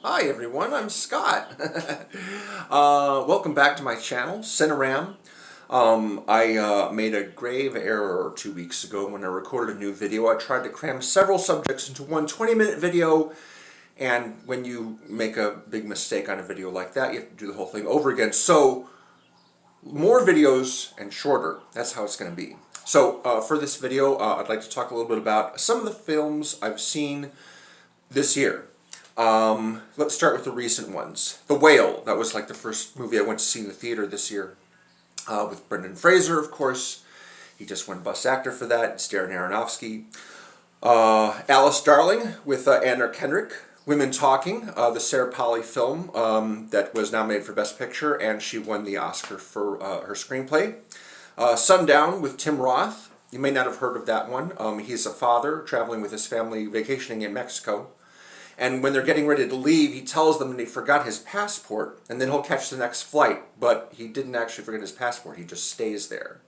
Hi everyone, I'm Scott. Welcome back to my channel, CineRam. I made a grave error 2 weeks ago when I recorded a new video. I tried to cram several subjects into one 20-minute video, and when you make a big mistake on a video like that, you have to do the whole thing over again. So, more videos and shorter. That's how it's going to be. So, for this video, I'd like to talk a little bit about some of the films I've seen this year. Let's start with the recent ones. The Whale, that was like the first movie I went to see in the theater this year. With Brendan Fraser, of course. He just won Best Actor for that. It's Darren Aronofsky. Alice Darling with Anna Kendrick. Women Talking, the Sarah Polley film that was nominated for Best Picture, and she won the Oscar for her screenplay. Sundown with Tim Roth. You may not have heard of that one. He's a father traveling with his family vacationing in Mexico. And when they're getting ready to leave, he tells them that he forgot his passport, and then he'll catch the next flight. But he didn't actually forget his passport. He just stays there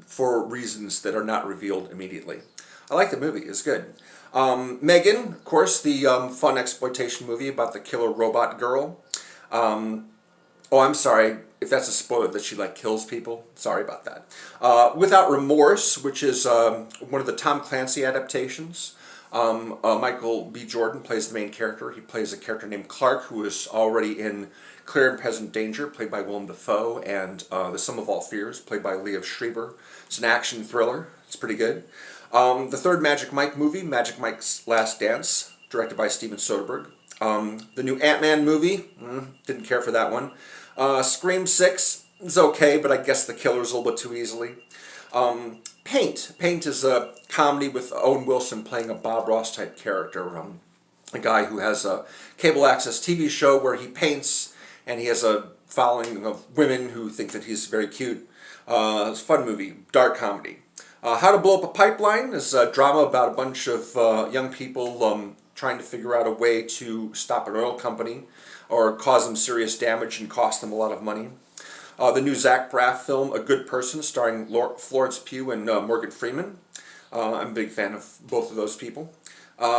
for reasons that are not revealed immediately. I like the movie. It's good. Megan, of course, the fun exploitation movie about the killer robot girl. Oh, I'm sorry if that's a spoiler that she kills people. Sorry about that. Without Remorse, which is one of the Tom Clancy adaptations. Michael B. Jordan plays the main character. He plays a character named Clark, who is already in Clear and Present Danger, played by Willem Dafoe, and The Sum of All Fears, played by Liev Schreiber. It's an action thriller. It's pretty good. The third Magic Mike movie, Magic Mike's Last Dance, directed by Steven Soderbergh. The new Ant-Man movie, didn't care for that one. Scream 6 is okay, but I guess the killer's a little bit too easily. Paint. Paint is a comedy with Owen Wilson playing a Bob Ross type character. A guy who has a cable access TV show where he paints, and he has a following of women who think that he's very cute. It's a fun movie, dark comedy. How to Blow Up a Pipeline is a drama about a bunch of young people trying to figure out a way to stop an oil company or cause them serious damage and cost them a lot of money. The new Zach Braff film, A Good Person, starring Florence Pugh and Morgan Freeman. I'm a big fan of both of those people.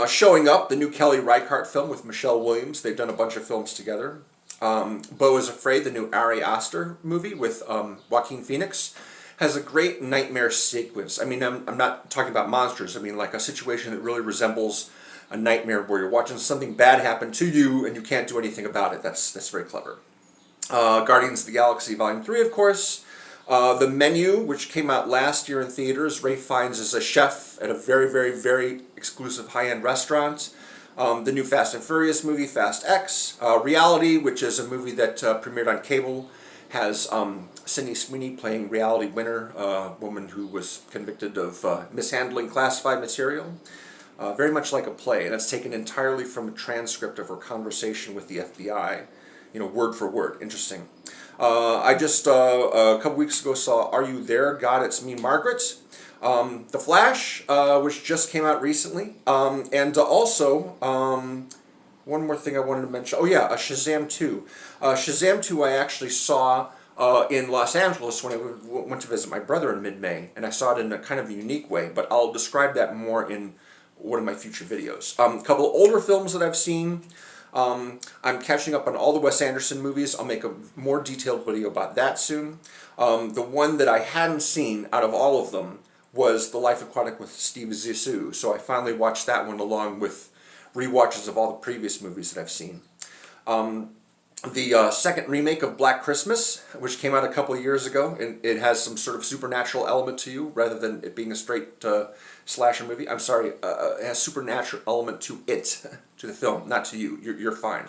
Showing Up, the new Kelly Reichardt film with Michelle Williams. They've done a bunch of films together. Beau is Afraid, the new Ari Aster movie with Joaquin Phoenix, has a great nightmare sequence. I mean, I'm not talking about monsters. I mean, like a situation that really resembles a nightmare where you're watching something bad happen to you and you can't do anything about it. That's very clever. Guardians of the Galaxy Volume 3, of course. The Menu, which came out last year in theaters. Ralph Fiennes is a chef at a very, very, very exclusive high-end restaurant. The new Fast and Furious movie, Fast X. Reality, which is a movie that premiered on cable, has Sydney Sweeney playing Reality Winner, a woman who was convicted of mishandling classified material. Very much like a play, and it's taken entirely from a transcript of her conversation with the FBI. You know, word for word. Interesting. I just, a couple weeks ago, saw Are You There, God, It's Me, Margaret. The Flash, which just came out recently. And also, one more thing I wanted to mention. Oh yeah, Shazam 2. Shazam 2 I actually saw in Los Angeles when I went to visit my brother in mid-May. And I saw it in a kind of unique way, but I'll describe that more in one of my future videos. A couple of older films that I've seen. I'm catching up on all the Wes Anderson movies. I'll make a more detailed video about that soon. The one that I hadn't seen out of all of them was The Life Aquatic with Steve Zissou. So I finally watched that one along with rewatches of all the previous movies that I've seen. The second remake of Black Christmas, which came out a couple of years ago, and it has some sort of supernatural element to you rather than it being a straight slasher movie. I'm sorry, it has supernatural element to it, to the film, not to you. You're fine.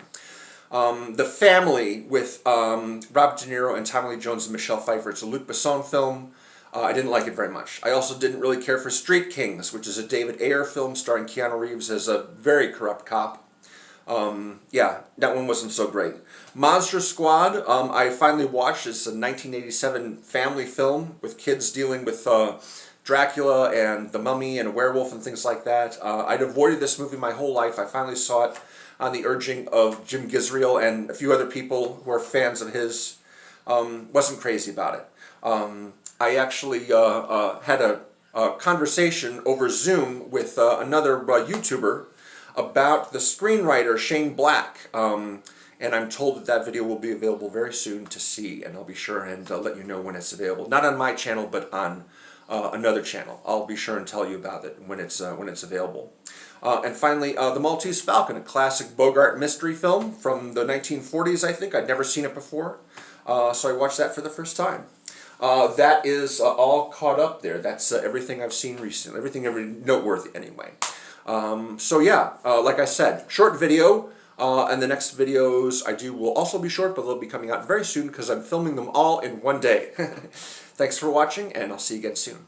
The Family with Robert De Niro and Tommy Lee Jones and Michelle Pfeiffer. It's a Luc Besson film. I didn't like it very much. I also didn't really care for Street Kings, which is a David Ayer film starring Keanu Reeves as a very corrupt cop. Yeah, that one wasn't so great. Monster Squad, I finally watched. It's a 1987 family film with kids dealing with Dracula and the Mummy and a werewolf and things like that. I'd avoided this movie my whole life. I finally saw it on the urging of Jim Gizriel and a few other people who are fans of his. Wasn't crazy about it. I actually had a conversation over Zoom with another YouTuber about the screenwriter Shane Black. And I'm told that that video will be available very soon to see, and I'll be sure and let you know when it's available. Not on my channel, but on another channel. I'll be sure and tell you about it when it's available. And finally, The Maltese Falcon, a classic Bogart mystery film from the 1940s, I think. I'd never seen it before, so I watched that for the first time. That is all caught up there. That's everything I've seen recently, everything noteworthy anyway. So yeah, like I said, short video. And the next videos I do will also be short, but they'll be coming out very soon because I'm filming them all in one day. Thanks for watching, and I'll see you again soon.